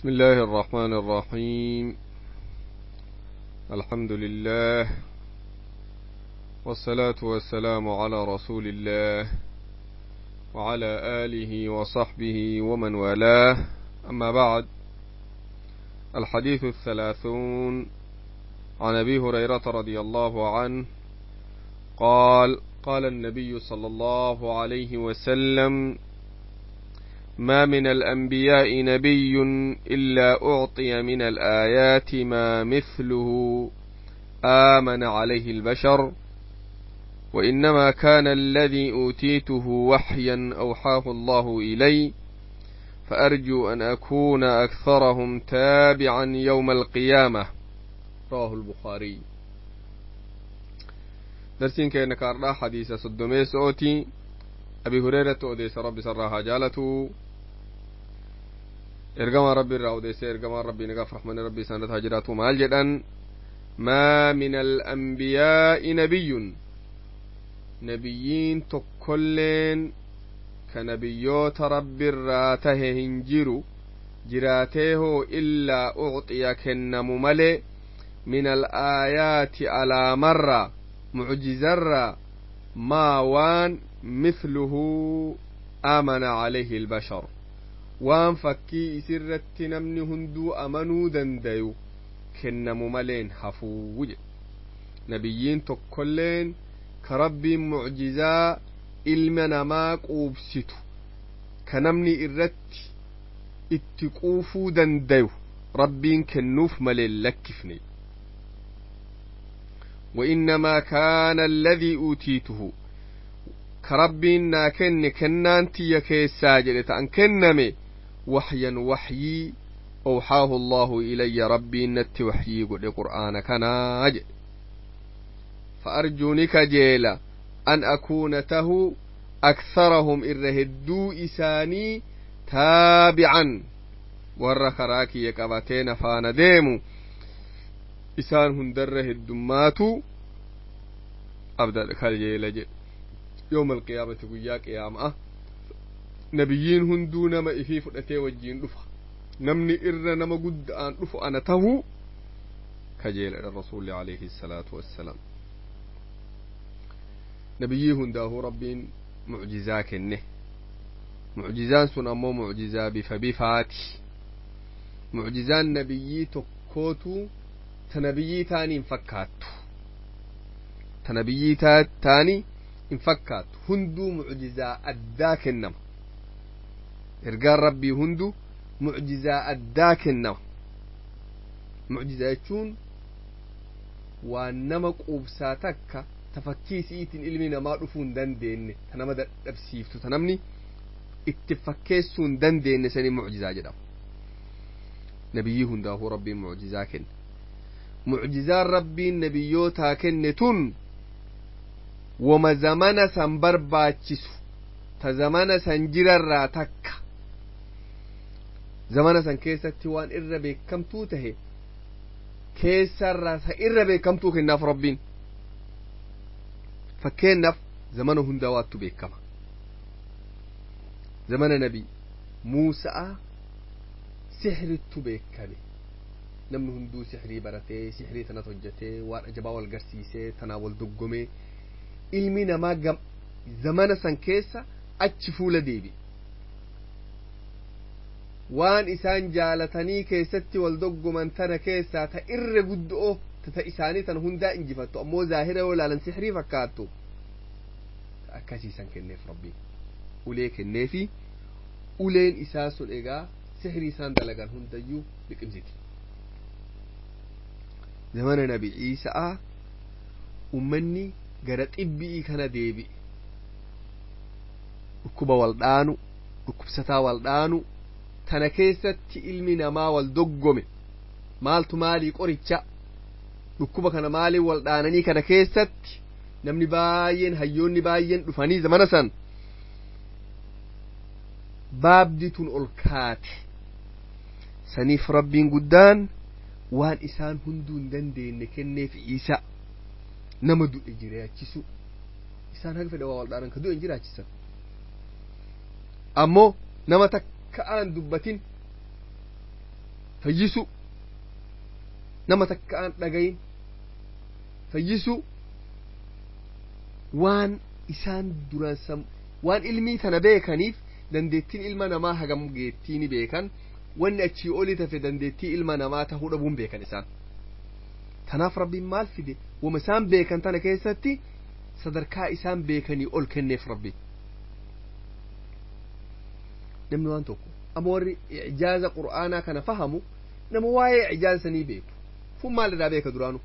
بسم الله الرحمن الرحيم. الحمد لله والصلاة والسلام على رسول الله وعلى آله وصحبه ومن والاه، أما بعد. الحديث 30 عن أبي هريرة رضي الله عنه قال: قال النبي صلى الله عليه وسلم: ما من الأنبياء نبي إلا أعطي من الآيات ما مثله آمن عليه البشر، وإنما كان الذي أوتيته وحيا أوحاه الله إلي، فأرجو أن أكون أكثرهم تابعا يوم القيامة. رواه البخاري. درسين كأنك أرى حديث صدمي سؤتي أبي هريرة أوديس ربي سراها جالته إرجما ربي الرأوديس إرجما ربي نقف رحمن ربي سنة هجراته مال جدًا: ما من الأنبياء نبيين تكلين كنبيوت ربي الراته هنجرو جراته إلا أعطي كنم ملئ من الآيات على مرة معجزر ما وان مثله آمن عليه البشر، وان فكي سرت نمني هندو أمنو دنديو كنم ملين حفوج. نبيين تكلين كربي معجزة إلمنا ما قوبستو كنمني إرت اتقوفو دنديو ربين كنوف ملين لكفني. وإنما كان الذي أوتيته كربنا كنانتي يكي ساجلة أن كنمي وحيا وحيي أوحاه الله إلي ربي نت وحيي قل قرآن كناج، فأرجونك جيلا أن أكون ته أكثرهم إرهدو إساني تابعا ورخراكي يكبتين فانديمو إسان هندره الدماتو أبدأ خالجيلا جي يوم القيامة قيا قيامة نبيين هندو نما إفي فدتي وجين دفا نمني إر نما قد أن دفا أنا تهو كجيل الرسول عليه الصلاة والسلام. نبيي هنداه ربين معجزا كنه معجزان سن أمو معجزا بفاتي معجزان نبيي تكوتو تنبيي تاني انفكاتو تنبيي تاني انفكات هندو معجزة أداك النم إرقال ربي هندو معجزة أداك النم معجزة يتشون وانما قوبساتك تفكيسيت إلمنا ما رفون دندين تنما دبسيفتو تنمني اتفكيسون دندين سني معجزة جدا. نبيه هنداه ربي معجزة كن معجزة ربي نبيوتا كنتون وما زمان سنبر باتشسو تزمان سنجر الراتك زمان سن كيسة وان إربي كم توته كيسة الراس إربي كم توه الناف ربين فكين نف زمان هندوات بكما زمان نبي موسى سحر التبكمي نمن هندو سحري برتي سحري تنتوجتي وان أجباو القرسيسي تناول دقمي ilmi namaa zamana san keessa achi fuula deebi waan isaan jaalatanii keessatti wal doggoman tana keessaa ta irra guddoo ta isaanii tan hundaa injifattu ammoo zaahira yoo laalan sihrii fakkaattu akkasiisan kenneef rabbiin ulee kenneefi uleen isaa sun egaa sihrii isaan dalagan hundayyuu liqimsiti. zamana nabi Iisaa ummanni gara xibbii kana deebi dhukkuba wal dhaanu dhukkubsataa wal dhaanu tana keessatti ilmi namaa wal doggome maaltu maalii qoricha dhukkuba kana maalii wal dhaananii kana keessatti namni baay'een hayyoonni baay'een dhufanii zamana san baabditun ol kaate saniif rabbiin guddaan waan isaan hunduu hin dandeenye kenneef Iisaa nama du'e jiraachisu isaan haga fedha wal dhaanan ka du'e jiraachisan ammoo nama takka'aan dubbatin fayyisu nama takka an dhagayin fayyisu waan isaan duraan waan ilmii tana beekaniif dandeettiin ilma namaa hagam geettiini beekan wanni achii olii tafe dandeettii ilma namaa tahuu dhabuun beekan isaan tanaaf rabbiin maal fide wama isaan beekan tana keessatti sadarkaa isaan beekanii ol kenneef rabbi namni waan tokko amma warri ijaaza qur'aanaa kana fahamu nama waa'ee ijaaza sanii beeku fun maal irraa beeka duraanu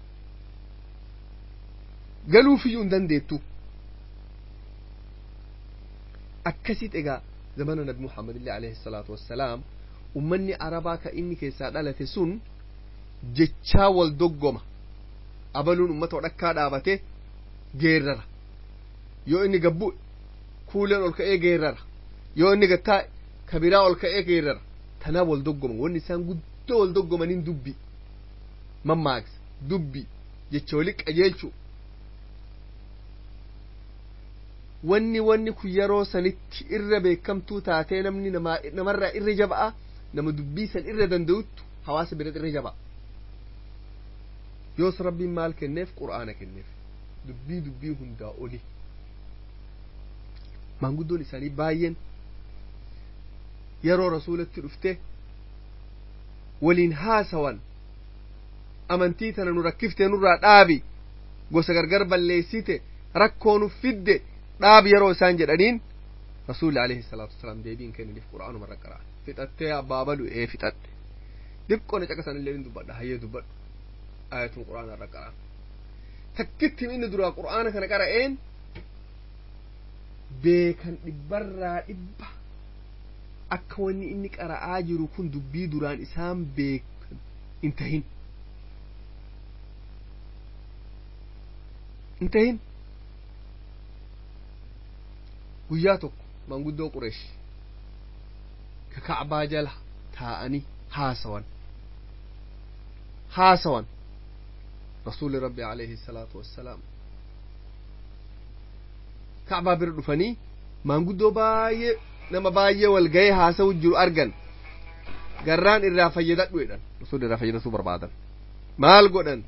galuufiyyuu hin dandeettu akkasit egaa zamana nabi muhammad illee alayhi salaatu wassalaam ummanni arabaa ka inni keessaa dhalate sun jechaa wal doggoma abaluun ummata wadhakkaa dhaabate geerrara yoo inni gabbu kuuleen ol ka'ee geerrara yoo inni gattaa kabiraa ol ka'ee geerrara tanaa wal doggoma wanni isaan guddoo wal doggomaniin dubbi mammaaksa dubbi jecha wali qajeelchu wanni kun yeroo sanitti irra beekamtuu taatee namni namarraa irra jaba'a nama dubbii san irra danda'uttu hawaasa biratti irra jaba'a yoos rabbiin maal kenneef qur'aana kenneef dubbii hundaa oli maanguddoon isaanii baay'een yeroo rasuulatti dhufte waliin haasawan amantii tana nu rakkiftee nurraa dhaabi gosa gargar balleessite rakkoo nu fidde dhaabi yeroo isaan jedhaniin rasuulli alayhi salaatu wassalaam deebiin kennaniif qur'aanuma irra qaraa fixattee abbaa balu fixadhe diqqoon caqasan illee ni dubbadha hayyee dubbadhu ayatun qur'aana irra qaraa takkitti inni duraa qur'aana kana qara'een beekan dhibbarraa dhibba akka wanni inni qara'aa jiru kun dubbii duraan isaan beekan hin tahin guyyaa tokko maanguddoo qureesh ka ka'baa jala taa'anii haasawan rasuuli rabbi alayhi salaatu wassalaam ka'baa bira dhufanii maanguddoo baay'ee nama baay'ee wal ga'ee haasa'u jiru argan garraan irraa fayyadadhu jedhan rasuuli irraa fayyadachuu barbaadan maal godhan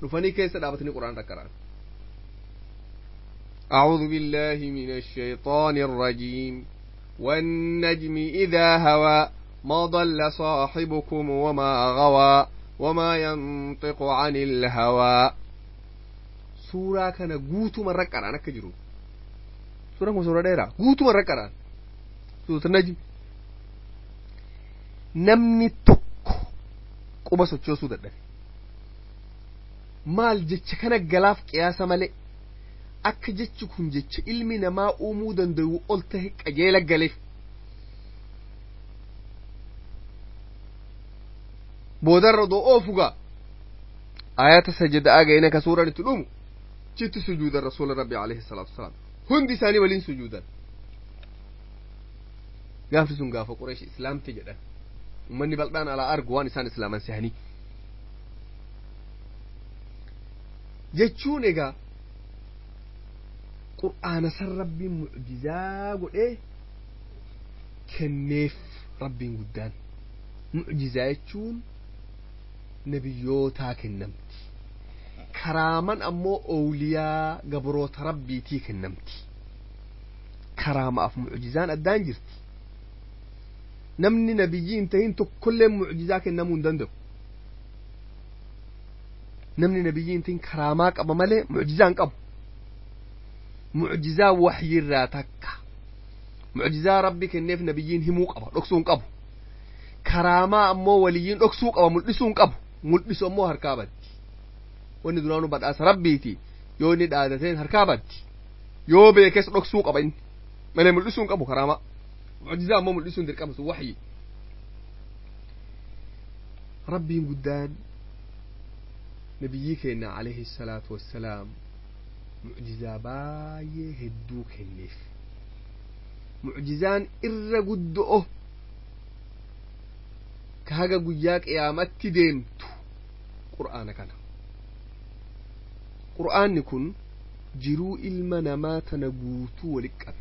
dhufanii keessa dhaabatanii qur'aan rakkaraan أعوذ بالله من الشيطان الرجيم والنجم إذا هوى ما ضل صاحبكم وما غوى وما ينطق عن الهوى سورة كان قوتو مرة قرآن كجرو سورة ديرا قوتو مرة قرآن سورة النجم نمني تكو قبا سوچو سودة دفي مال جتش كان قلاف قياسة ملئ akka jechi kun jecha ilmi namaa uumuu danda'u ol tahe qajeela galeef boodarra doo oofuga ayata sajadaa ga'ina ka suuraan itti dhumu chitti sujuudan rasuula rabbi alayhi salaatu wasalaam hundi isaanii waliin sujuudan gaafni sun gaafa qureesh islaamte jedhan ummanni bal'aan alaa argu waan isaan islaaman sehanii jechuun egaa qur'aana san rabbiin mu'jizaa godhee kenneef rabbiin guddaan mu'jizaa jechuun nabiyyootaa kennamti karaaman ammoo awliyaa gabroota rabbiitii kennamti karaamaaf mu'jizaan addaan jirti namni nabiyyiin tahin tokkollee mu'jizaa kennamuu hin danda'u namni nabiyyiin tahin karaamaa qaba malee mu'jizaan qabu معجزة وحي الراتك معجزة ربي كنيف نبيين همو قبا لقسون قبو كرامة أمو وليين لقسون قبا ملقسون قبو ملقسون أمو هركابتي واني دونانو بعد أس ربيتي يو ند آدتين هركابتي يو بيكس لقسون قبا ملي ملقسون قبو كرامة معجزة أمو ملقسون در قبس وحي ربي قدان نبيك عليه الصلاة والسلام معجزة باية هدو كنيف معجزان إرى قدؤه كهاقا قياك إيامت ديمتو قرآن كان قرآن نكون جرو إلمنا ما تنقوتو ولكب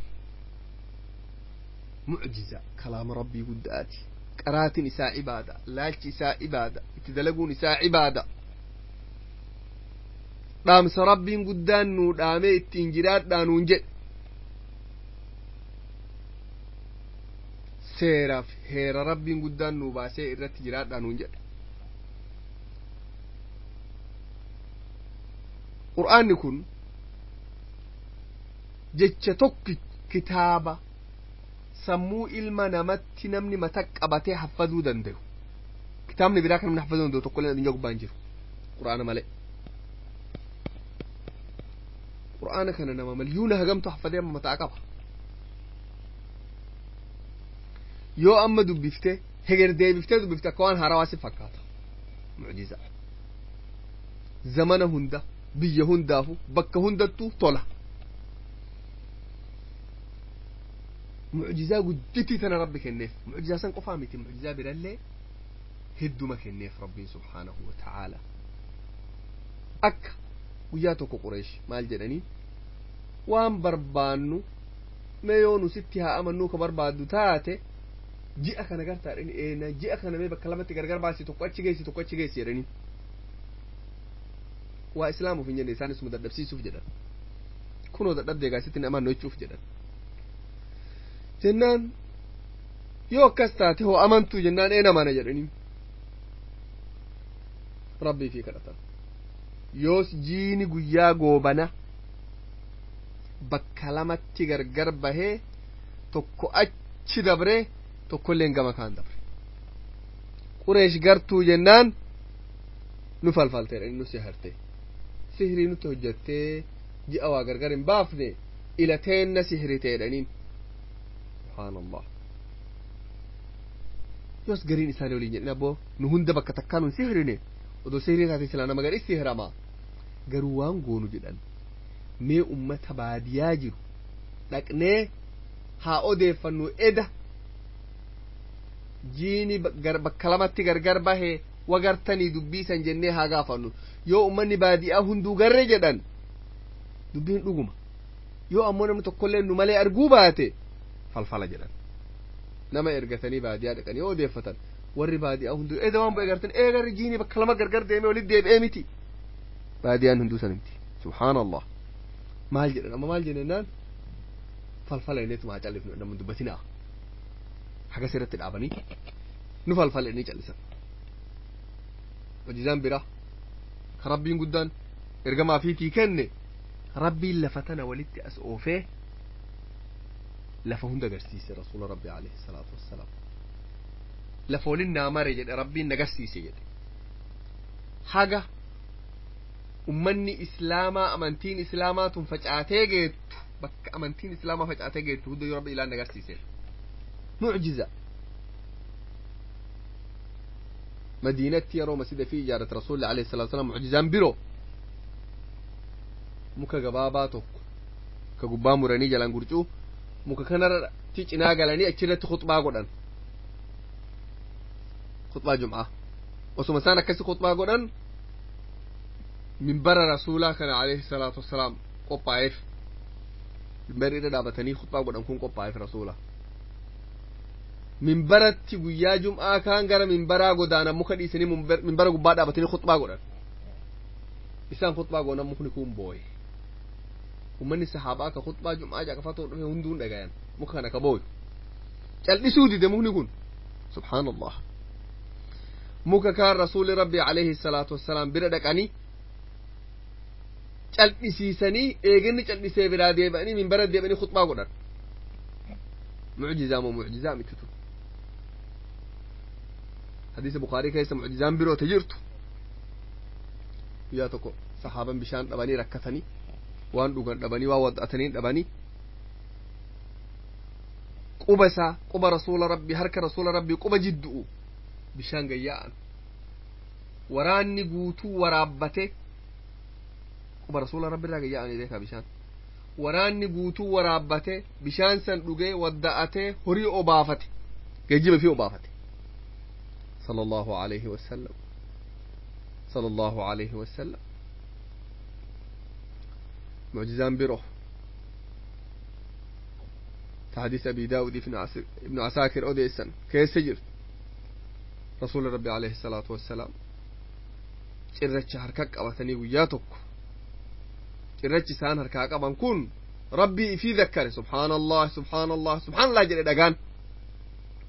معجزة كلام ربي قدآتي qaraatin isaa ibaada laalchi isaa ibaada itti dalaguun isaa ibaada dhaamsa rabbiin guddaan nuu dhaamee ittiin jiraadhaa nuun jedhe seeraaf heera rabbiin guddaan nuu baasee irratti jiraadhaa nuun jedhe qur'aanni kun jecha tokki kitaaba sammuu ilma namatti namni mata qabatee haffazuu danda'u kitaabni biraa kan namni haffazuu danda'u tokkollee addunyaa gubbaa hin jiru qur'aana malee qur'aana kana nama milyuuna hagamtu haffazee amma mataa qaba yoo amma dubbiftee heger deebiftee dubbifte akka waan haarawaa si fakkaata mucjiza zamana hunda biyya hundaafu bakka hundattuu tola mucjizaa gudditii tana rabbi kenneef mucjizaa san qofaa miti mucjizaa birallee hedduma kenneef rabbiin subhaanahu wa ta'aala akka guyyaa tokko qureesh maal jedhanii waan barbaannu mee yoo nu sitti haa amannuu ka barbaaddu taate ji'a kana gartaadhani eena ji'a kana mee bakka lamatti gargar baasi tokko achi geessi jedhanii waa islaamuuf hin jenne isaanis mu dadhabsiisuuf jedhan kunoo dadhabdee gaasitti amannu jechuuf jedhan jennaan yoo akkas taate hoo amantuu jennaan een amana jedhanii rabbii fi kadhatan yoos jiini guyyaa goobana bakka lamatti gargar bahee tokko achi dabree tokkolleen gama kaan dabre qureesh gartuu jennaan nu falfalteedha nu siharte sihrii nutti hojjattee ji'a waa gargar hin baafne ilateenna sihriteedhaniin subhaanallah yoos gariin isaanii waliin jedhin abboo nu hunda bakka takkaa nun sihrine odoo sihrii taate silaa nama gari sihramaa garuu waan goonu jedhan mee ummata baadiyaa jiru dhaqnee haa odeeffannu eda jiini bakka lamatti gargar bahee wagartanii dubbiisan jennee haa gaafannu yoo ummanni baadiyaa hunduu garre jedhan dubbiin dhuguma yoo ammoo namni tokkollee nu malee arguu baate falfala jedhan nama ergatanii baadiyaa dhaqanii yoo odeeffatan warri baadiyaa hunduu eda waan bu'e gartan eegarri jiini bakka lama gargar deemee walitti deebi'ee miti baadiyaan hunduu san miti subhaanallah maal jedhan amma maal jennaan falfala inneetu maa callifnu namni dubbatinaa hagas irratti dhaabanii nu falfala inni callisan mucjizaan biraa ka rabbiin guddaan ergamaa fiitii kenne rabbiin lafa tana walitti as oofee lafa hunda agarsiise rasuula rabbi alayhi salaatu wassalaam lafa waliin naamare jedhe rabbiin nagarsiise jedhe haga ummanni islaamaa amantiin islaamaa tun facaatee geettu bakka amantiin islaamaa facaatee geettu hunda yoo rabbi ilaan nagarsiise mucjiza مدينتي يرو مسجد في إجارة رسول الله عليه الصلاة والسلام معجزان برو مكا قباباتو كقبا مراني جلان قرجو مكا كنر تيجنا قلاني أكيرت خطبة قدن خطبة جمعة وسو مسانا كسي خطبة قدن من برا رسوله كان عليه الصلاة والسلام قبائف المرئة دابتني خطبة قدن كون قبائف رسوله minbaratti guyyaa jum'aa kaan gara minbaraa godaana muka dhiisanii minbara gubbaa dhaabatanii khutbaa godhan isaan khutbaa goonan mukni kun booye ummanni sahaabaa ka khutbaa jum'aa jaqafatoo dhufe hunduun dhagayan muka kana ka booyu cal'isuu dide mukni kun subhaanallah muka kaan rasuuli rabbi alayhi salaatu wassalaam bira dhaqanii cal'isiisanii eeginni cal'isee biraa deebanii minbara deebanii khutbaa godhan mucjizaa moo mucjizaa mititu حديث بخاري كيس معجزان برو تجرت يا تكو صحابا بشان دباني ركتني وان دوغان دباني ووضعتني دباني قبسا قب رسول ربي هرك رسول ربي قب جدو بشان جيان وراني قوتو ورابته قب رسول ربي را جيان ديكا بشان وراني قوتو ورابته بشان سن دوغي ودعته هري اوبافته جيجيب في اوبافته صلى الله عليه وسلم صلى الله عليه وسلم معجزان بروح حديث أبي داود ابن عساكر أوديسن كيف سجر رسول ربي عليه الصلاة والسلام cirracha harka qabatanii guyyaa tokko cirrachi isaan harkaa qaban kun rabbii ifii dhakkare subhaanallah subhaanallah subhaanallah jedhe dhagaan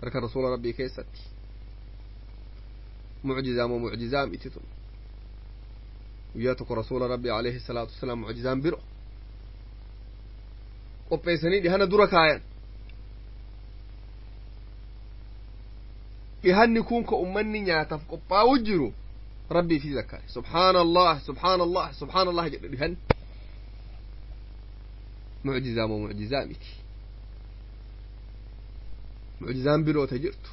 harka rasuula rabbii keessatti mucjizaa moo mucjizaa miti tun guyyaa tokko rasuula rabbii alayhi salaatu wasalaam mucjizaan biro qopheessanii dhihana dura kaayan dhihanni kun ka ummanni nyaataaf qophaa'u jiru ربي في ذكر سبحان الله سبحان الله سبحان الله جل معجزة ومعجزة ميكي معجزان بلو تجرت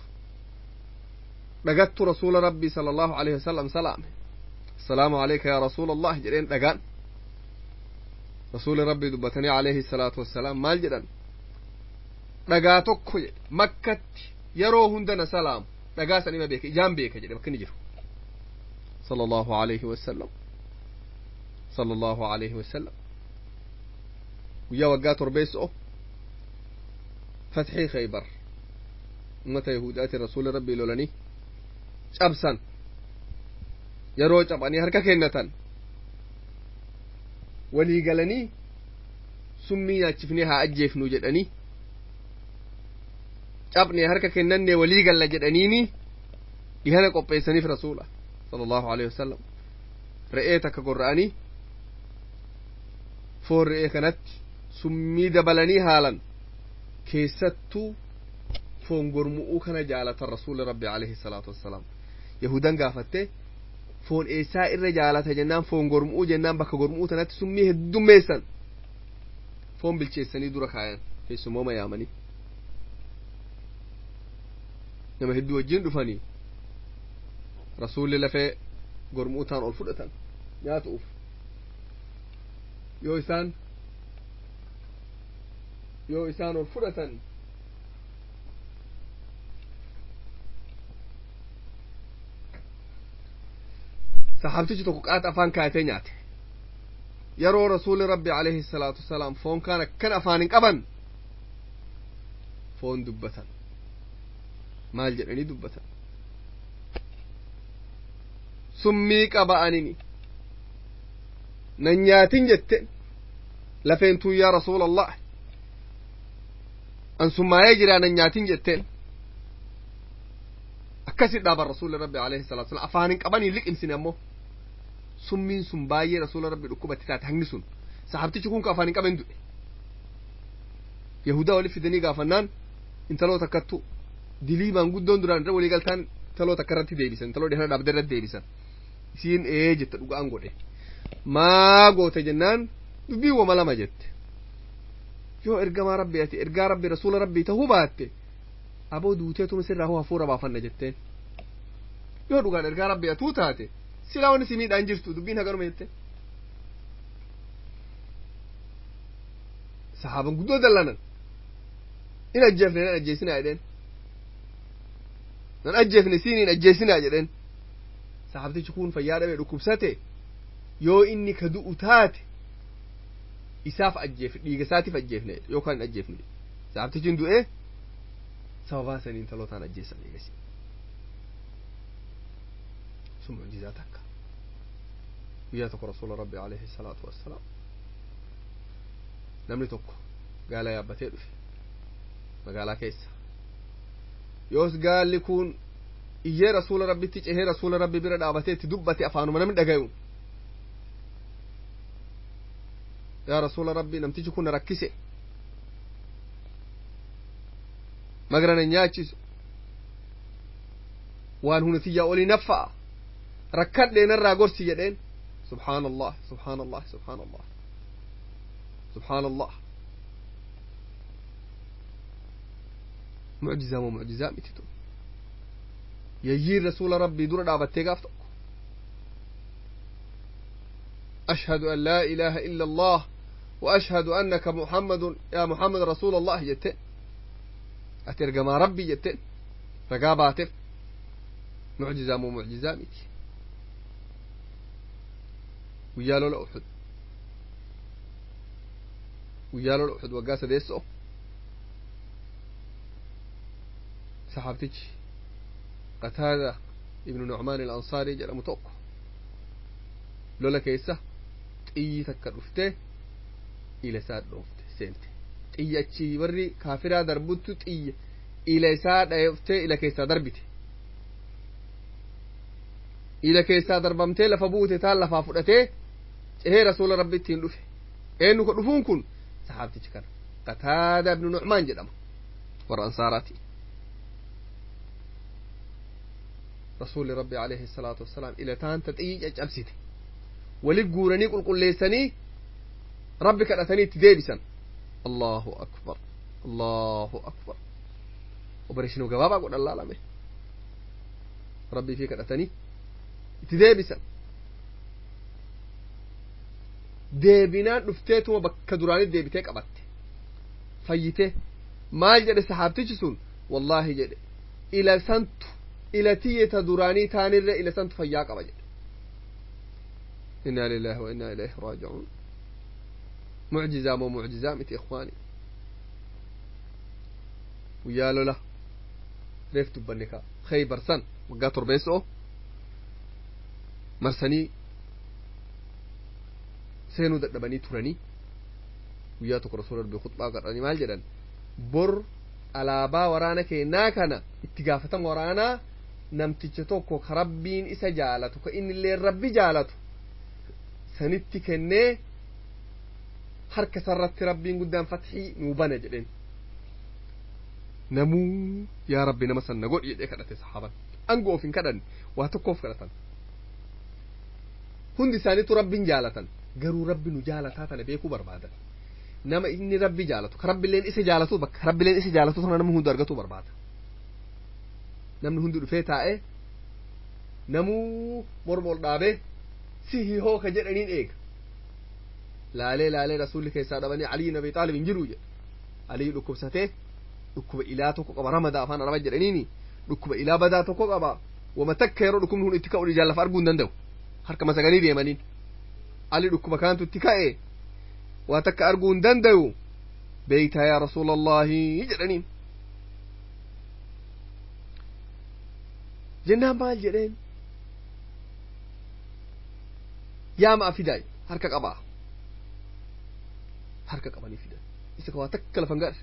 لقدت رسول ربي صلى الله عليه وسلم سلام السلام عليك يا رسول الله جلين لقان رسول ربي دبتني عليه الصلاة والسلام مال جلن لقاتك مكة يروهن دنا سلام لقاسني ما بيك جام بيك جل مكة نجر صلى الله عليه وسلم صلى الله عليه وسلم ويا وقات ربيسه فتحي خيبر متى يهودات رسول ربي لولني شابسا يروج أباني هركا كينة ولي قالني سمي تشفنيها أجيف نوجدني شابني هركا كينة ولي قال لجدنيني لهنا قبيسني في رسوله صلى الله عليه وسلم رأيتك قرآني فور رأي كانت سمي دبلني هالا كيستو فون قرمؤو كان جالة الرسول ربي عليه الصلاة والسلام يهودان قافته فون إيساء الرجالة جنان فون قرمؤو جنان بك قرمؤو تنات سميه الدميسا فون بالشيساني دورك عين في سموما يامني نما هدو الجن دفاني رسول الله في قرموتان الفلتان يا توف يو إسان الفلتان صحابتي تقوقات أفان كاتينيات يرو رسول ربي عليه الصلاة والسلام فون كان أفان قبن فون دبتان مال جرني دبتان summii qaba'anini nan nyaatin jette lafeentuu yaa rasuula allah an summaayee jiraa nan nyaatin jetteen akkasi dhaaban rasuuli rabbi alayhi salaatu wasalam afaanin qabanii liqimsine ammoo summiin sun baay'ee rasuula rabbi dhukkubatti taate hangni sun sahabtichi kun ka afaanin qaben du'e yahudaa wali fidanii gaafannaan intaloota akkattu dilii maanguddoon duraan irra walii galtaan intaloota akkarratti deebisan intaloo dhihana dhaabde irratti deebisan isiin jette dhugaan godhe maa goote jennaan dubbii wama lama jette yoo ergamaa rabbi ati ergaa rabbi rasuula rabbii ta'uu baatte aboo duuteetuma sirraa hoo hafuura baafanna jetteen yoo dhugaan ergaa rabbi atuu taate silaa wanni si miidhaan jirtu dubbiin hagaruma jette sahaaban guddoo dallanan in ajjeefne nan ajjeesinaa jedheen nan ajjeefne siin hin ajjeesinaa jedheen sahabtichi kun fayyaa dhabee dhukkubsate yoo inni ka du'u taate isaaf ajjeefne dhiiga isaatiif ajjeefne yookaan hin ajjeefne sahabtichi du'e sababaa saniin talootaan ajjeessan eegasi sun mucjizaa takka guyyaa tokko rasuula rabbi alayhi salaatu wassalaam namni tokko gaala yaabbatee dhufe magaalaa keessa yoos gaalli kun iyyee rasuula rabbitti cehee rasuula rabbi bira dhaabatee itti dubbate afaanuma namni dhagayu yaa rasuula rabbi namtichi kun na rakkise magra na nyaachisu waan hunatiyyaa olii naffa'a rakkadhee narraa gorsi jedheen subhaanallah subhaanallah subhaanallah subhaanallah mucjizaa moo mucjizaa miti tun يجير رسول ربي دور دعوة تقافتك أشهد أن لا إله إلا الله وأشهد أنك محمد يا محمد رسول الله جتين أترجم ربي جتين رقاباتف معجزة مو معجزة ميتي ويالو الأحد وقاس ديسو صحابتك قتادة ibnu nucmaan al-ansaarii jedhamu tokko lola keessa xiyyi takka dhufte ila isaa dhoofte seente xiyya achi warri kaafiraa darbuttu xiyya ila isaa dhayooftee ila keessaa darbite ila keessaa darbamtee lafa buute taan lafaa fudhatee cehee rasuula rabbittiin dhufe eenyu ko dhufuun kun sahaabtichi kana qataada ibnu nucmaan jedhama warra ansaaraati rasuuli rabbi alayhi salaatu wassalaam ila taanta xiyyi caccabsite walit guuranii qulqulleessanii rabbi kadhatanii itti deebisan allahu akbar allahu akbar obareeshinuu gabaabaa godhan laalame rabbii fi kadhatanii itti deebisan deebinaan dhufteetuma bakka duraanii deebitee qabatte fayyite maal jedhe sahaabtichi sun wallaahi jedhe ila santu ila tiyyeta duraanii taanirre ila santu fayyaa qaba jedhe inna lillahi wa inna ilayhi raaji'uun mucjizaa moo mucjizaa miti ikhwaani guyyaa lola reef dubbanne ka khaybar san waggaa torbeessoo marsanii seenuu dadhabanii turanii guyyaa tokko rasuula rabbii khutbaa godhanii maal jedhan bor alaabaa waraana keennaa kana itti gaafatama waraanaa namticha tokko ka rabbiin isa jaalatu ka inni illee rabbi jaalatu sanitti kennee harka sarratti rabbiin guddaan fatxii nuu bana jedheen namuu yaa rabbi nama san na godhi jedhee kadhate sahaaban angoo of hin kadhanne waa tokkoof kadhatan hundi isaaniitu rabbiin jaalatan garuu rabbi nu jaalataa tana beekuu barbaadan nama inni rabbi jaalatu ka rabbiilleen isa jaalatu bakka rabbiilleen isa jaalatu sana namni hundi argatuu barbaada namni hundi dhufee taa'ee namuu mormol dhaabee si hihoo ka jedhaniin eega laalee rasuulli keessaa dhabanii aliin abi xaalib hin jiru jedhe alii dhukkubsatee dhukkuba ilaa tokko qaba ramadaa afaan araba jedhaniini dhukkuba ilaa badaa tokko qaba wama takka yeroo dhukkubni kun itti ka'u ijaan lafa arguu hin danda'u harka masaganii deemaniin alii dhukkuba kaantu itti ka'e waa takka arguu hin danda'u beeytaa yaa rasuula allaahi jedhaniin jennaan maal jedheen yaama fidaay harka qabaa harka qabanii fidan isa ka waa takka lafan gaadhe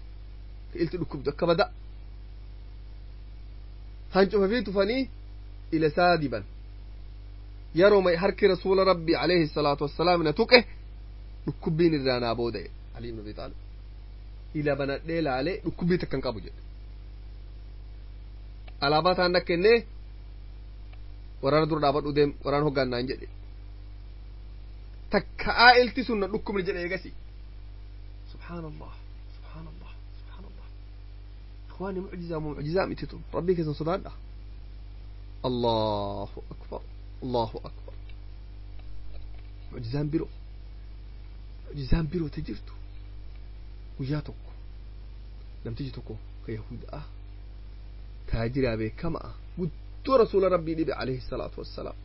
ka ilti dhukkubdu akka bada hancufa fi tufanii ila isaa diban yeroo may harki rasuula rabbi alayhi salaatu wassalaam na tuqe dhukkubbiin irraa naa booda'e ali ibn abi taalib ila banadhee laalee dhukkubbii takkan qabu jedhe alaabaa taan nakkennee waraana dura dhaabadhu deem waraana hoggaannaan jedhe takka'aa ilti sun na dhukkubni jedhe eegasi subhaanallah subhaanallah subhaanallah ikhwaani mucjizaa moo mucjizaa mititu rabbii keessan sodaadha allahu akbar allahu akbar mucjizaan biroo ta jirtu guyyaa tokko namtichi tokko ka yahudaa taajiraa beekamaa guddoo rasuula rabbii dhibe alayhi salaatu wassalaam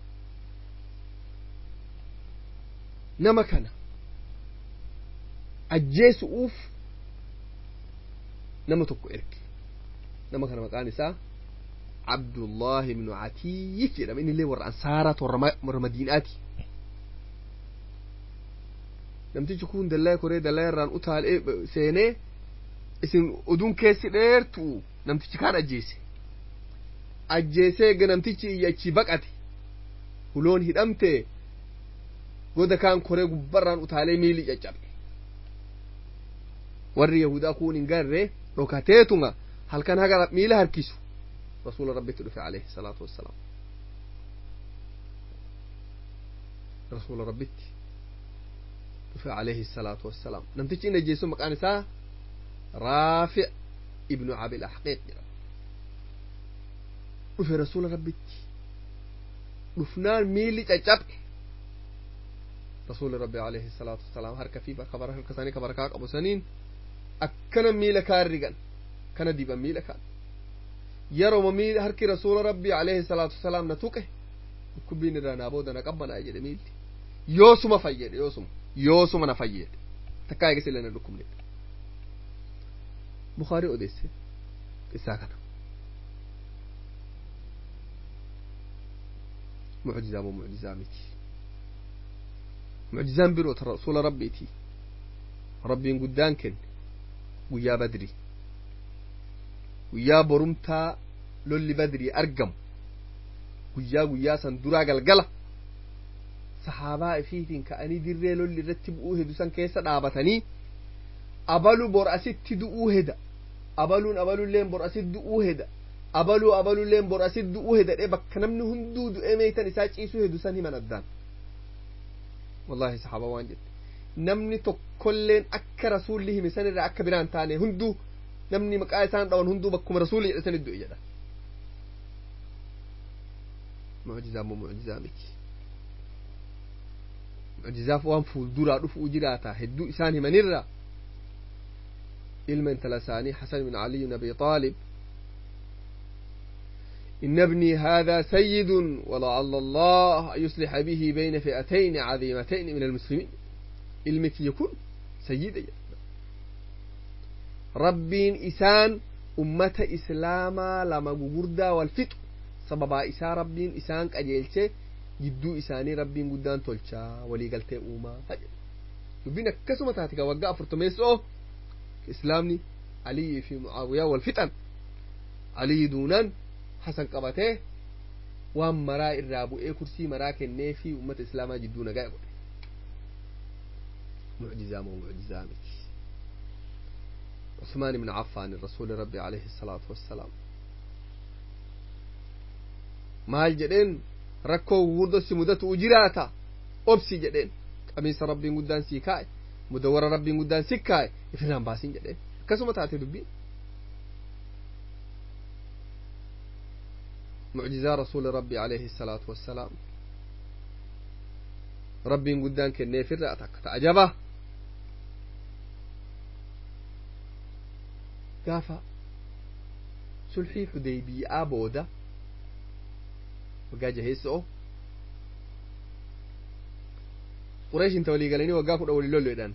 nama kana ajjeesu'uuf nama tokko erge nama kana maqaan isaa abdullah ibnu atiyyik jedhama inni illee warra ansaaraa warra madiinaati namtichi kun dallaa koree dallaa irraan utaalee seenee isin oduun keessi dheertu namtichi kaan ajjeesee ga namtichi iyyachi baqate huloon hidhamte goda kaan koree gubbarraan utaalee miilli caccabe warri yahudaa kun hin garre dhokateetuma halkan haga miila harkisu rasuula rabbitti dhufe alayhi salaatu wassalaam rasuula rabbitti dhufe alayhi salaatu wassalaam namtichi inni ajjeesu maqaan isaa raafi' ibnu abil ahqiiq jedhama dhufe rasuula rabbitti dhufnaan miilli caccabe rasuuli rabbi alayhi salaatu wassalaam harka fi kabara harka isaanii kabarakaa qabu saniin akkana miila kaan rigan kana diban miila kaan yeroo miila harki rasuula rabbi alayhi salaatu wassalaam na tuqe dhukkubbiin irraa naa booda na qabbanaa jedhe miilli yoosuma fayyede yoosuma na fayyede takkaa eegas illee na dhukkubne bukaarii odeesse qissaa kana معجزة مو معجزة متي معجزان بروت رسول ربيتي ربي قدان كن ويا بدري ويا برمتا لولي بدري أرقم ويا سندرا قلقلة صحابة فيتين كأني دري لولي رتب أوهد سن كيسا دابتني أبلو برأسي تدو أوهد أبلو لين برأسي دو أوهد أبلو لين برأسي دو أوهد إيه بكنمن هندود إيميتان إساج إيسو هدو سن همان الدان والله صحابة وانجد نمني تقلين أكا رسول له مسان الرأى أكا بران تاني هندو نمني مقايسان دون هندو بكم رسول يأسان الدو إجادا معجزة مو معجزة مكي معجزة فوان فول دورا رفو جراتا هدو إساني من الرأى علما تلساني حسن من علي نبي طالب إن ابني هذا سيد ولعل الله يصلح به بين فئتين عظيمتين من المسلمين علمك يكون سيدا ربين إسان أمة إسلاما لما قردا والفتح سببا إسان ربين إسان كأجيلش جدو إساني ربين قدان تولشا ولي قلت أوما يبين كسمة تاتك وقع فرطميسو إسلامني علي في معاوية والفتن علي دونان حسن قبته وام مرا الرابو اي كرسي مرا كنه في امه اسلام جدونا غايب معجزه مو معجزه عثمان بن عفان الرسول ربي عليه الصلاه والسلام مال جدين ركو ورد سمدت اجراتا اوبسي جدين قميص ربي قدان سيكاي مدور ربي قدان سيكاي افلام باسين جدين كسمه تاتي دبي معجزة رسول ربي عليه الصلاة والسلام ربي قدان كنه في الرأتك تعجبه قافا سلحي حديبي آبودا وقا جهيسو قريش انت ولي قاليني وقافوا الأولي لولو إدان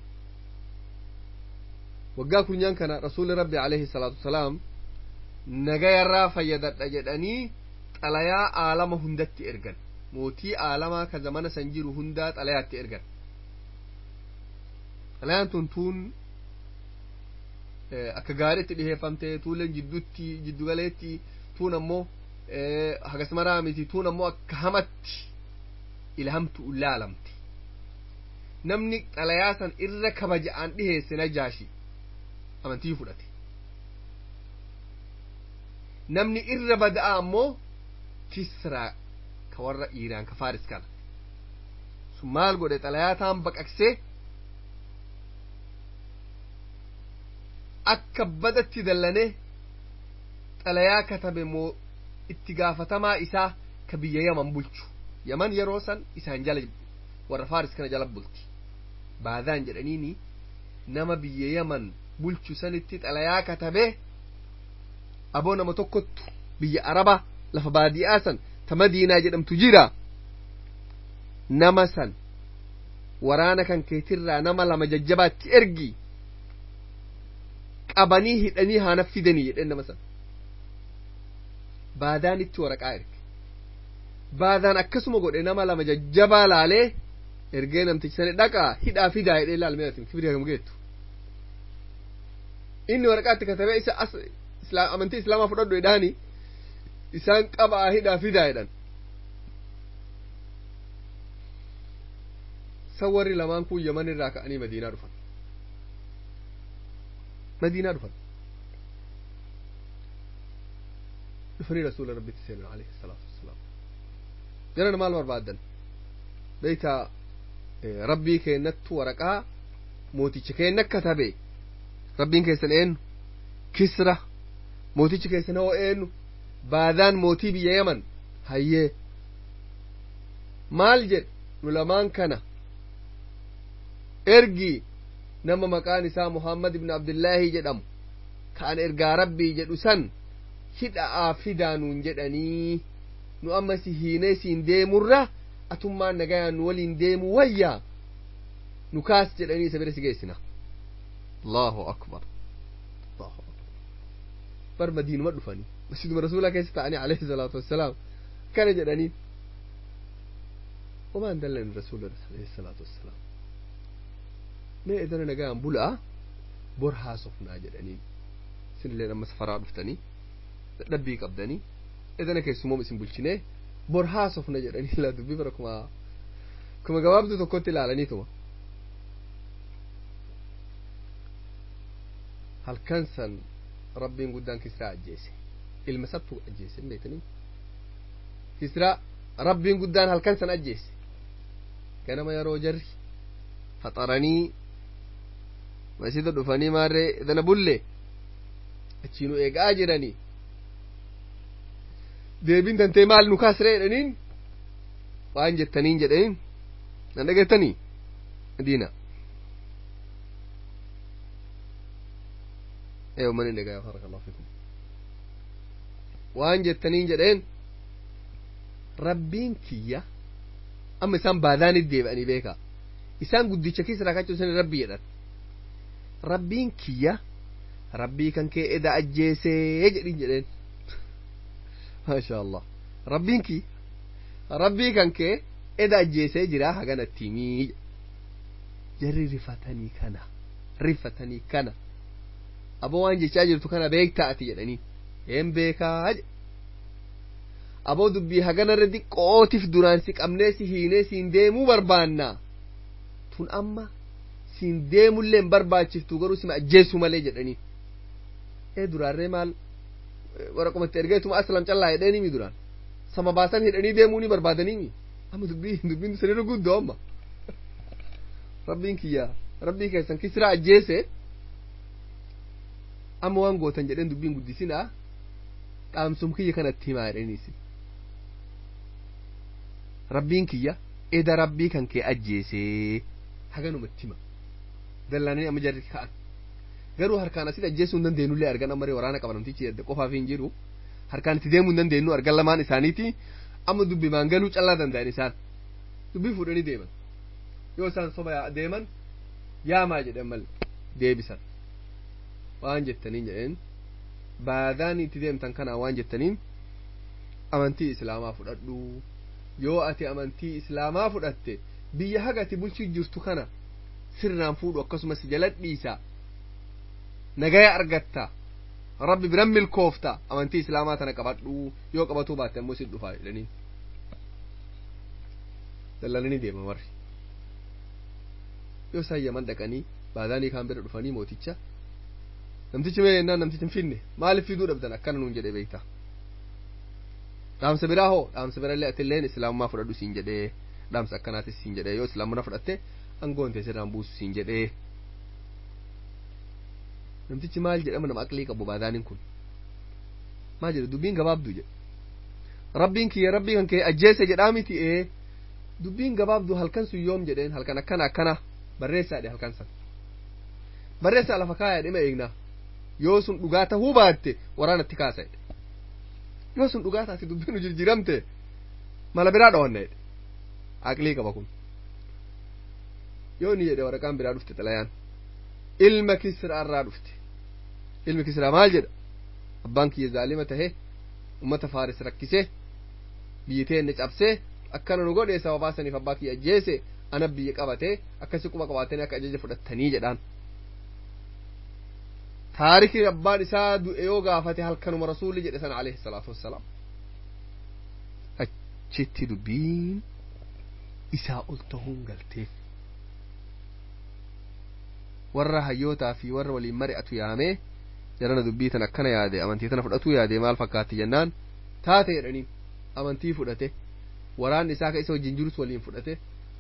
وقافوا نيان كان رسول ربي عليه الصلاة والسلام نغايا رافا يدد أجداني xalayaa aalama hundatti ergan mootii aalamaa ka zamana san jiru hundaa xalayaatti ergan xalayaan tun akka gaariitti dhiheeffamte tuulen jidduutti jiddugaleetti tuun ammoo hagas maraa miti tuun ammoo akka hamatti ilhamtu ulaalamti namni xalayaa san irra kabaja'aan dhiheesse Najaashi amantii fudhate namni irra bada'a ammoo Kisra kawarra Iiraan ka Faaris kana sun maal godhe xalayaataan baqaqsee akka badatti dallane xalayaa katabe moo itti gaafatamaa isaa ka biyya Yaman bulchu Yaman yeroo san isaan jala warra Faaris kana jala bulti baadaan jedhaniini nama biyya Yaman bulchu sanitti xalayaa katabe aboo nama tokkottu biyya Arabaa lafa baadiyaa san ta Madiinaa jedhamtu jira nama san waraana kan keetirraa nama lama jajjabaatti ergi qabanii hidhanii haa naffidanii jedheen nama san baadaan itti waraqaa erge baadaan akkasuma godhe nama lama jajjabaa laalee ergee namtichi sani dhaqaa hidhaa fidaa jedhee laalmee atin kibrii hagam geettu inni waraqaatti katabee isa amantii islaamaa fudhadhu jedhaanii isaan qabaa hidhaa fidaa jedhan sawarri lamaan kun Yaman irraa ka'anii Madiinaa dhufan dhufanii rasuula rabbitti seenan alayhi salaatu wassalaam jarana maal barbaadan beeyta rabbii keennattu waraqaa mooticha keenna katabe rabbiin keessan eenyu Kisra mootichi keessan hoo eenyu baadaan mootii biyya Yaman hayyee maal jedhe nu lamaan kana ergi nama maqaan isaa Muhammad ibn Abdullaahi jedhamu ka'an ergaa rabbii jedhu san hidhaa fidaa nuun jedhanii nu amma si hiinee siin deemurra atummaan nagayaan nu waliin deemu wayyaa nu kaas jedhanii isa bira si geessina Allahu akbar bar Madiinuma dhufanii مسجد رسول الله كيس تعني عليه الصلاة والسلام كان جدانين وما دلني الرسول عليه الصلاة والسلام ما إذا أنا قام بلأ برها صفنا جدني سن اللي لما سفر عرفتني ربي قبضني إذا أنا كيسموم اسم بلشنه برها صفنا جدني لا دبي بركما كما جواب دو تكوتي لعلني توما هل كنسن ربي قدام كسرى الجيسي المسبتو الجيسي بيتني كسرى ربي قدام هل كنسن الجيسي كان ما يرو جري فطرني مسجد دفاني ماري إذا نبولي أتشينو إيق آجراني deebin dantee maal nu kaasree jedhaniin waan jettaniin jedhaniin nan dhageettanii diina mani dhagaa barakallahu fikum waan jettaniin jedheen rabbiin kiyya amma isaan baadaanit deebi'anii beeka isaan guddicha keessa raakachuu isaan rabbii jedhan rabbiin kiyya rabbii kan kee eda ajjeesee jedhin jedheen maasha Allah rabbii kan kee eda ajjeesee jira haganatti mii jarri rifatanii kana aboo waan jechaa jirtu kana beektaa ati jedhanii een beekaa aboo dubbii haganarra diqqootif duraan si qabnee si hiinee siin deemuu barbaanna tun amma siin deemullee hin barbaachiftu garuu sima ajjeessu malee jedhanii duraarree maal waraqumatti ergeetuma aslam callaa jedhanii mi duraan sama baasan hidhanii deemuu ni barbaadanii mi amma dubbiin sanirra guddoo amma rabbii keessan kisraa ajjeese amma waan gootan jedheen dubbiin guddisinaa dhaamsum kiyya kanatti himaa jedhaniisi rabbiin kiyya eda rabbii kan kee ajjeesee haganumatti hima dallaanii amma jarri ka'an garuu harkaan asitti ajjeesuu hin dandeenyullee argan ammaree waraana qaban namtichi edda qofaaf hin jiru harkaan itti deemuu hin dandeenyu argan lamaan isaaniiti amma dubbi maangaluu callaa danda'an isaan dubbii fuudhanii deeman yoo isaan soba deeman yaamaa jedhan malee deebisan waan jettaniin jedheen baadaan itti deemtan kanaa waan jettaniin amantii islaamaa fudhadhu yoo ati amantii islaamaa fudhatte biyya hagati bulchuu jirtu kana sirnaan fuudhu akkasumas jala dhiisa nagaya argatta rabbi biran milkoofta amantii islaamaa tana qabadhu yoo qabatuu baatte ammoo sin dhufaa jedhanii dallananii deeman warri yoo isaan yaman dhaqanii baadaanii kaan bira dhufanii mooticha namtichi mee jennaan namtichi hin finne maaliif fiduu dhabdan akkana nuun jedhe beekta dhaamsa biraa hoo dhaamsa birallee atilleen islaamummaa fudhadhu siin jedhee dhaamsa akkanaatis siin jedhee yoo islaamuna fudhatte angoon teessirraan buusu siin jedhee namtichi maal jedhama nama aqlii qabu baadaaniin kun maal jedhe dubbiin gabaabduu jedhe rabbiin kiyya rabbii kan kee ajjeese jedhaa miti dubbiin gabaabduu halkan sun yoom jedheen halkan akkana barreessaa dhe halkan san barreessaa lafa kaayaa dhima eegnaa yoo sun dhugaa tahuu baatte waraanatti kaasa jedhe yoo sun dhugaa taate dubbiin jijjiiramte mala biraa dhawanna jedhe aqlii qaba kun yoo ni jedhe waraqaan biraa dhufte xalayaan ilma kisraa irraa dhufte ilmi kisraa maal jedha abbaan kiyya zaalima tahe ummata faaris rakkise biyyi teenne cabsee akkana nu godhee sababaa saniif abbaa kiyya ajjeese ana biyya qabatee akkasi quba qabaatanii akka ajaja fudhattanii jedhaan taarikii abbaan isaa du'e yoo gaafate halkanuma rasuulli jedhe sana alayhi salaatu wassalaam achitti dubbiin isaa ol tahuun galteef warra hayyootaa fi warra waliin mari'atu yaamee jarana dubbii tan akkana yaade amantii tana fudhatuu yaade maal fakkaatti jennaan taate jedhaniin amantii fudhate waraan isaa ka isa wajjin jirus waliin fudhate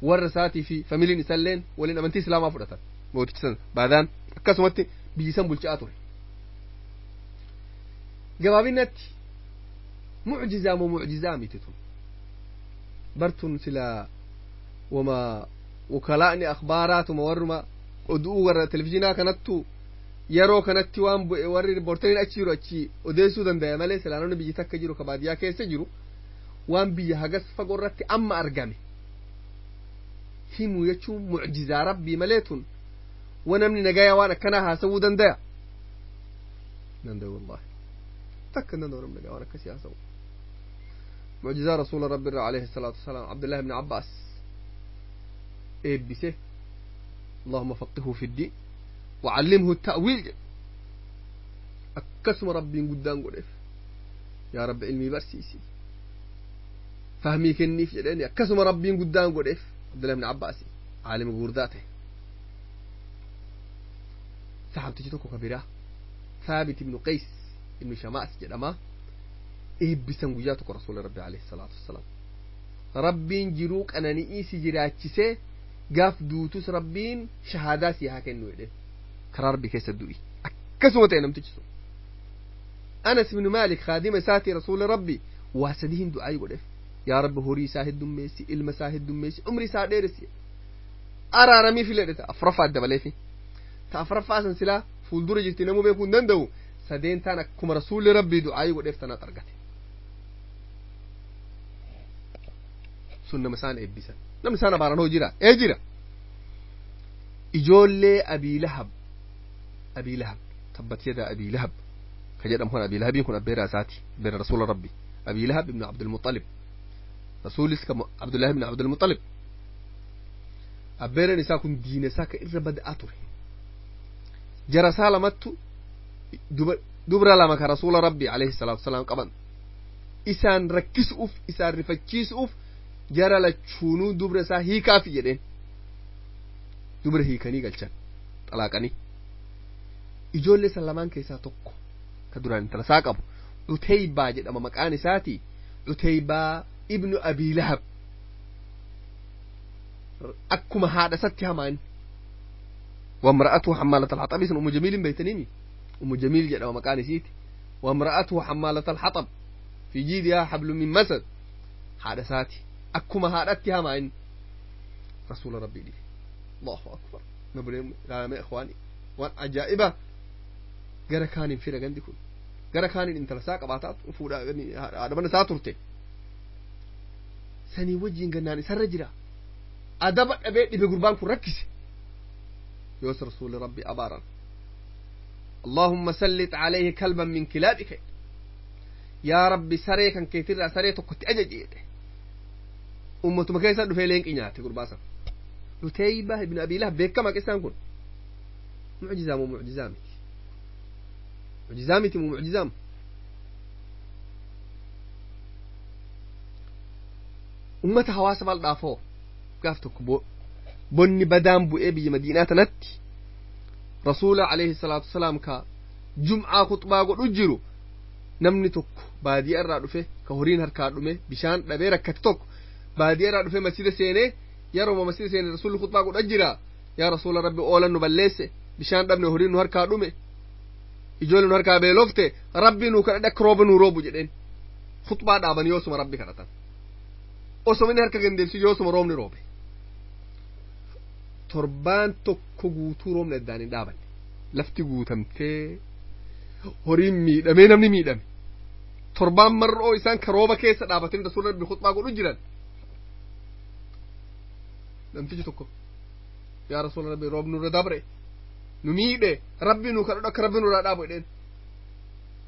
warra isaatii fi familiin isalleen waliin amantii islaamaa fudhatan mootichi san baadaan akkasumatti biyyi san bulchaa ture gabaabinatti mucjizaa moo mucjizaa miti tun bartun silaa wama wakalaa'ni akhbaaraatuma warruma oduu warra televizhiinaa kanattu yeroo kanatti waan bu'e warri riippoortariin achi jiru achi odeessuu danda'a malee silaanonni biyyi takka jiru ka baadiyyaa keessa jiru waan biyya hagas fagoo irratti amma argame himu jechuun mucjizaa rabbii malee tun wanamni nagaya waan akkanaa haasawuu danda'a wallahi takka danda'u namni waan akkasii haasa'u mucjizaa rasuula rabbi irraa alayhi salaatu wasalaam abdullahi ibn abbaas إبسه اللهم فقهه في الدين وعلمه التأويل أكسم ربي قدام قريف يا رب علمي برسيسي فهمي كني في جداني أكسم ربي قدام قريف عبد الله بن عباس عالم بورداته صحابتي تجتوكو كبيرة ثابت بن قيس بن شماس جدما إبسن وجاتك رسول ربي عليه الصلاة والسلام ربين جروك أنا نئيسي جراتشسي قاف دوتوس ربين شهاداتي هاكنو إليه كرار بكيس الدوئي أكسوة أنا متجسو أنس بن مالك خادم ساتي رسول ربي واسدين دعاي قدف يا رب هوري ساهد دميسي إلما ساهد دميسي عمري ساهد ديرسي أرى رمي في لديتا أفرفا الدباليفي تأفرفا أسن سلا فول دور جرتي نمو بيكون دندو سدين تانا كم رسول ربي دعاي قدف تانا ترغتي سنة مسان إبسا نمسان بارانو جرا إيه جرا إجولي أبي لهب تبت يد أبي لهب كجدم هنا أبي لهب يكون أبير أساتي بين رسول ربي أبي لهب ابن عبد المطلب رسول اسكم عبد الله بن عبد المطلب أبير نساكم دين ساك إربد أطر جرى سالمت دبر لما كرسول ربي عليه الصلاة والسلام قبل إسان ركس أوف إسان رفكيس أوف جرى لتشونو دبر سا هي كافي جدين دبر هي كني قلشان طلاقني إجولي سلمان كيسا توكو كدران تلساقب عتيبة جد أما مكان ساتي عتيبة ابن أبي لهب أكما هذا ستها مان وامرأته حمالة الحطب اسم أم جميل بيتنيمي أم جميل جد أما مكان سيتي وامرأته حمالة الحطب في جيدها حبل من مسد هذا ساتي أكما هذا ستها مان رسول ربي لي الله أكبر نبرم لا إخواني وان عجائبة gara kaanin fira gandi kun gara kaanin intala saa qabaataa fuudha haadha mana isaa turte sanii wajjiin gannaan isarra jira adaba dhabee dhibe gurbaan kun rakkise yoos rasuuli rabbi abaaran اللهم سلط عليه كلبا من كلابك يا ربي سري كان كيتر سري تكت أججيت أمة مكيسة دفيلين إنياتي قرباسا لتيبة ابن أبي لهب بيك كما كيسان كون معجزام ومعجزامي معجزامتي ومعجزام أمة حواس بالضافو قافتك بني بدام بو إبي مدينة نتي رسول عليه الصلاة والسلام كا جمعة خطبة قد أجروا نمني توك بادي أرى دفه كهورين هركار دمه بشان دبي ركت توك بادي أرى دفه مسجد سينه يا رب مسجد سينه رسول خطبة قد أجرا يا رسول ربي أولا نبلسه بشان دبنه هورين هركار دمه يجول هركار بيلوفته ربي نوكر دك روب نوروب جدين خطبة دابن يوسم ربي كرتان أوسمين هركار جندل يوسم روم نروبه torbaan tokko guutuu roobni addaan hin dhaabanne lafti guutamtee horiin miidhamee namni miidhame torbaan mar'oo isaan karooba keessa dhaabatanii rasuula rabbi khutbaa godhu jiran namtichi tokko yaa rasuula rabbi roobni nurra dabre nu miidhe rabbi nu kadhadhu akka rabbi nurraa dhaabu jedheen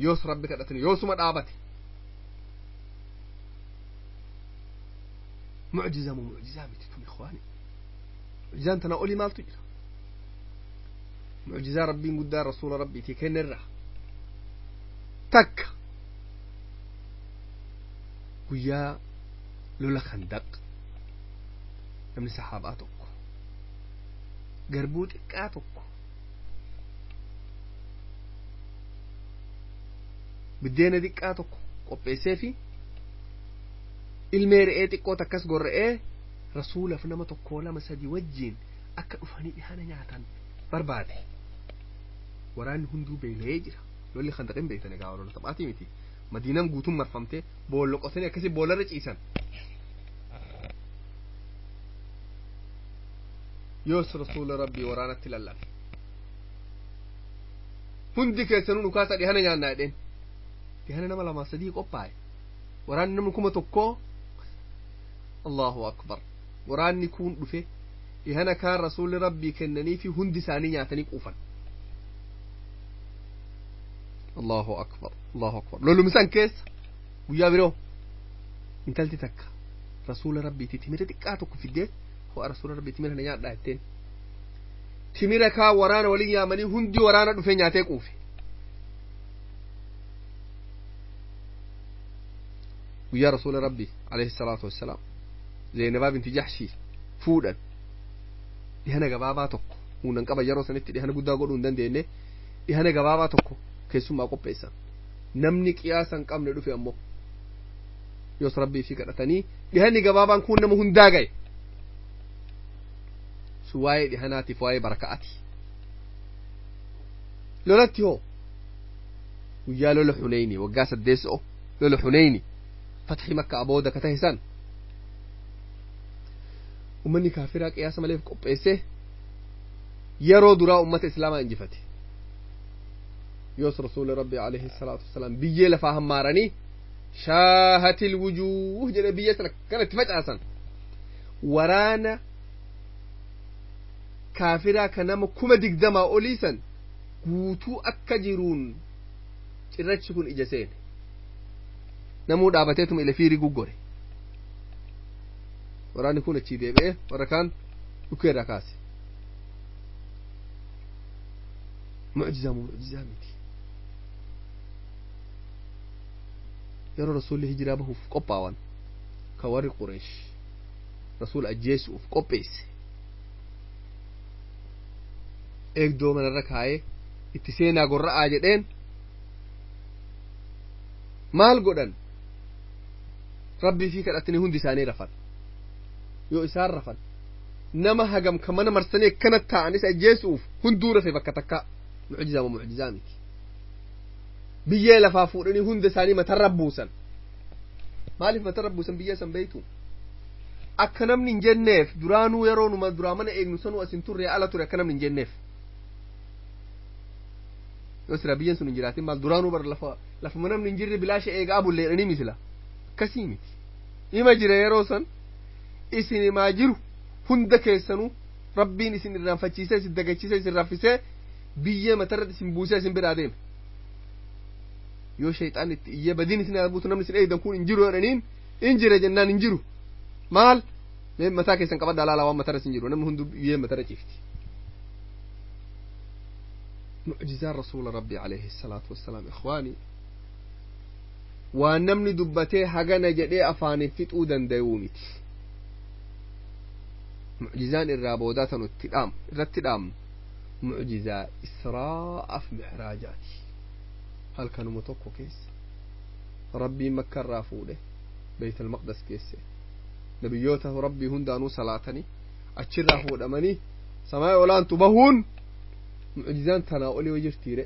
yoos rabbi kadhatanii yoosuma dhaabate mucjizaa miti tun ikhwaani معجزان تنا أولي مال تجرى معجزة ربي مدى رسول ربي تكن الرح تك ويا لولا خندق من صحاباتك قربوت إكاتك بدينا ديكاتك قبي سيفي الميرئتك وتكس قرئه رسول فنما تقول مسجي وجين أكا أفهني بهانا نعتان برباد وران هندو بيليجر لولي خندقين بيتاني قاولو طبعاتي ميتي مدينة مقوتون مرفمتي بولو قصاني أكسي بولا رج إيسان يوس رسول ربي ورانا تلالان هندي كيسانو نكاسا ديهانا نعنا دين ديهانا نما لما صديق أباي وران نمكم تقو الله أكبر waraanni kun dhufe ihana kaan rasuulli rabbii kennanii fi hundi isaanii nyaatanii quufan Allahu akbar lolumsan keessa guyyaa biroo intalti takka rasuula rabbiitii timira xiqqaa tokko fiddee رسول ربي تمر هنا يعد هتين تمر كا ورانا ولي يامني هندي ورانا دفين ياتيك أوفي ويا رسول ربي عليه الصلاة والسلام زينب بنت جحشي فودا دهنا جبابا تكو وننقب يرو سنتي دهنا قد أقول ندن دينه دهنا جبابا تكو كيسوم أقول بيسان نمني قياسا كم ندو في أمه يوس ربي في كرتني دهني جبابا كون نمو هنداجي سواي دهنا تفواي بركاتي لولتي هو ويا لولو حنيني وقاس الديسو لولو حنيني فتح مكة أبودا كتهسان ومني كافرك يا سمالي في قبيسه يرو درا أمة إسلام انجفتي يوس رسول ربي عليه الصلاة والسلام بيجي لفاهم مارني شاهت الوجوه جل بيجي كانت فجأة ورانا كافرا كنام كما دقدما أوليسا قوتو أكجرون ترتشكون إجاسين نمو دابتتم إلى فيري قوغوري وراني كون اتشي ديبئه وركان وكي راكاسي معجزة ميتي يرى رسول الله هجرابه في قباوان كواري قريش رسول أجيسو في قبيس ايك دو من الركاية اتسينا قرأ آجدين مال قدن ربي فيك الاتني هندي ساني رفض يو إسار رفض نما هجم كمان مرسني كانت تعنيس أجيسو هندورة في بكتكا معجزة ومعجزة ميتي بيجي لفافورني هند ساني متربوسا مالف متربوسا بيجي سنبيتو أكنم من جنف درانو يرون ما درامنا إجن سنو أسنتور يا الله ترى أكنم من جنف يسرى بيجي سنو جراتي مال درانو بر لف منام من جري بلاش إيج أبو اللي رني مثله كسيمت إما جرى يروسن إسني ما جرو هند كيسنو ربي نسين الرافجيسة سدقتشيسة سرافيسة بيجي مترد سنبوسة سنبرادين يو شيطان يا بدين سنة أبوتنا من سنة يدكون إنجرو رنين إنجر جنان إنجرو مال متى كيسن كبر دلالة وما ترى سنجرو نم هندو يه متى رجفتي معجزات رسول ربي عليه الصلاة والسلام إخواني ونمني دبته حاجنا جدي أفاني فيت أودن داوميت معجزان الرابودات التدام معجزة إسراء في محراجاتي هل كانوا متوقع كيس ربي مكة رافوله بيت المقدس كيسه نبيوته ربي هندانو صلاتني أتشرح ودمني سماء ولان تبهون معجزان تناولي وجرتيره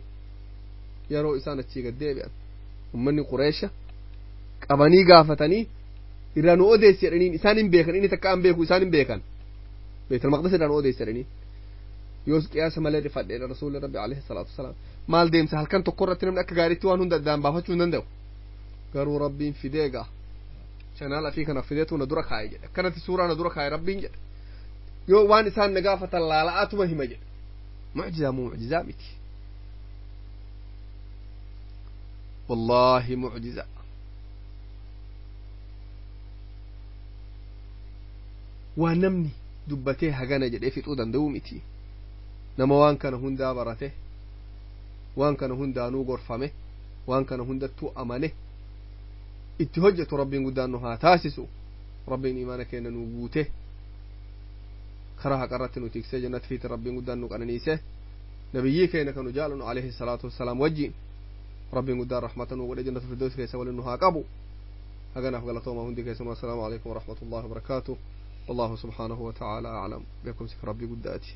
يرو إسان الشيء قد بيان ومني قريشة قبني قافتني إرانو أوديس يرنين إسان بيكن إني تكام بيكو إسان بيكن بيت المقدس إرانو أوديس يرنين يوس قياس مالي رفض إلى رسول ربي عليه الصلاة والسلام مال ديم سهل كان تقرأت من أكا غاري توان هند الدام بافتشو نندو قالوا ربي في ديقا شنالا فيك نفديتو ندورك هاي جد كانت السورة ندورك هاي ربي جد يو وان إسان نقافة اللالعات مهمة جد معجزة معجزة ميتي والله معجزة ونمني دبتيه هجانا جد في تودن دوميتي نما وان كان هندا برته وان كان هندا نو غرفمه وان كان هندا تو امانه اتهجة ربي قدانها تاسسو ربي إيمانك إن نوجوته خراها قررت نتيجة جنة فيت ربي قدانو قرنيسه نبيك إنك نجالنا عليه الصلاة والسلام وجي ربي قدان رحمة ولا جنة في الدوس كيس ولا نها قبو هجنا فقلتهم هندي كيس السلام عليكم ورحمة الله وبركاته والله سبحانه وتعالى أعلم بكم سك ربي قداتي